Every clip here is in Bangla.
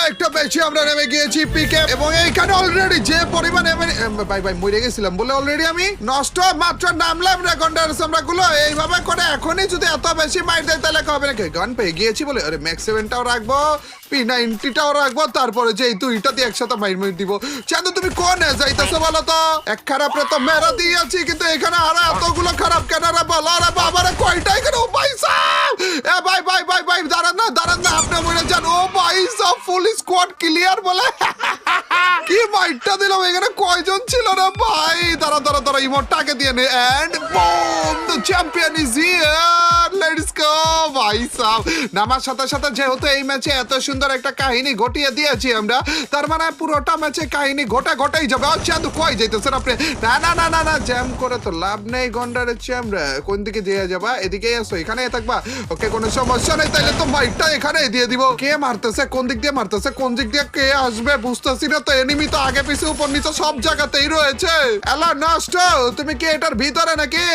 একটু বেশি আমরা নেমে গিয়েছি পিকে, এবং এইখানে অলরেডি যে পরিমাণে ভাই মরে গেছিলাম বলে অলরেডি আমি নষ্ট মাত্র নামলাম না গন্ডারস আমরা গুলো এইভাবে করে। এখনই যদি এত বেশি মাইর দেয় তাহলে হবে নাকি? গান পেয়ে গিয়েছি বলে আরে ম্যাক্স 7টাও রাখবো, P90টাও রাখবো, তারপরে যে দুইটা দিয়ে একসাথে মাইর দিব। চাঁদু তুমি কোনে যাইতেছো বলো তো? এক খারাপরে তো মেরা দিয়েছি, কিন্তু এখানে আরো এতগুলো খারাপ কেন রে বলো? আরে বাবারে কয়টা এখানে? ও ভাই সাহেব, এ ভাই দাঁড়ান না আপনি মনে যান। ও ভাই সাহেব ফুল স্কোয়াড ক্লিয়ার বলে কি মাইরটা দিলাম। এখানে কয়জন ছিল রে ভাই? দাঁড়া ইমোটটাকে দিয়ে নে, and boom, the champion is here, let's go ভাই সাহেব। নামার সাথে সাথে যেহেতু এই ম্যাচে এত সুন্দর একটা কাহিনী ঘটিয়ে দিয়েছি আমরা, তার মানে পুরোটা ম্যাচে কাহিনী ঘটাই যাবে। চাঁদু কই যাইতেছেন আপনি? না জ্যাম করে তো লাভ নেই গন্ডারের চ্যামরা। কোন দিকে দিয়ে যাবা? এদিকে আসো, এখানে থাকবা। ওকে কোনো সমস্যা নেই, তাইলে তো মাইকটা এখানে দিয়ে দিব। কে মারতেছে? কোন দিক দিয়ে মারতেছে? কোন দিক দিয়ে কে আসবে বুঝতেছি না তো। এনিমি তো আগে পিছে উপর নিচে সব জায়গাতেই রয়েছে। এলা নষ্ট, তুমি কি এটার ভিতরে নাকি?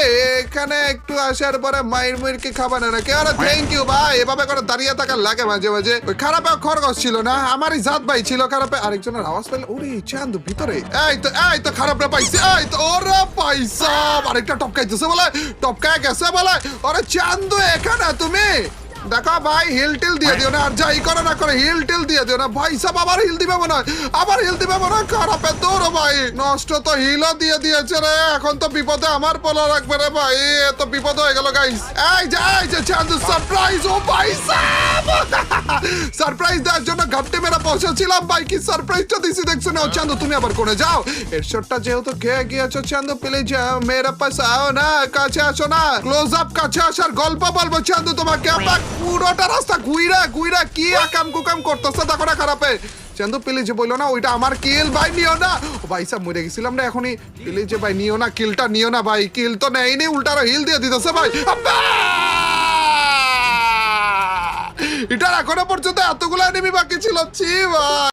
এখানে একটু আসার পরে মাইর কি খাবা না নাকি? আরে থ্যাংক ইউ ভাই। এভাবে করে দাঁড়িয়ে থাকার লাগে মাঝে মাঝে। ওই খারাপে খরগোশ ছিল না, আমারই জাত ভাই ছিল খারাপে। আরেকজনের আওয়াজ পেলে ওরে চাঁদ ভিতরে। এই তো খারাপটা পাইছি। এই তো ওরে পয়সা, আরেকটা টপকাইতেছে বলে, টপকায় গেছে বলে। আরে চান্দু এখানে তুমি দেখো ভাই, হিল টিল দিয়ে দিও না, আর যাই করো না করে হিল টিল দিয়ে দিও না ভাই সাহেব। আবার হিল দিবে মনে হয়, খারাপে দৌড়ো ভাই। নষ্ট তো হিলও দিয়ে দিয়েছে রে, এখন তো বিপদে আমার পোলা রাখবে রে ভাই। এত বিপদ হয়ে গেল গাইস। এই যে চান্দু সারপ্রাইজ। ও ভাই সাহেব সারপ্রাইজ দেওয়ার জন্য ঘাপটি মেরা বসেছিলাম ভাই, কি সারপ্রাইজটা দিছি দেখছো না? চান্দু তুমি আবার কোনে যাও? হেডশটটা যেহেতু খেয়ে গিয়েছো চান্দু, প্লিজ মেরে পাশে আও না, কাছে আসো না। ক্লোজ আপ কাছে আসার গল্প বলবো চান্দু তোমাকে। আমরা পুরোটা রাস্তা ঘুইরা কি আকাম কুকাম করতেছে দেখো না খারাপে। চান্দু প্লিজ বললো না ওইটা আমার কিল ভাই, নিও না। ও ভাই সাহেব মরে গেছিলাম না এখনই। প্লিজ ভাই নিও না, কিলটা নিও না ভাই। কিল তো নেয়নি, উল্টারো হিল দিয়ে দিতেছে ভাই। এটা এখনো পর্যন্ত এতগুলো এনিমি বাকি ছিল। ছি ভাই।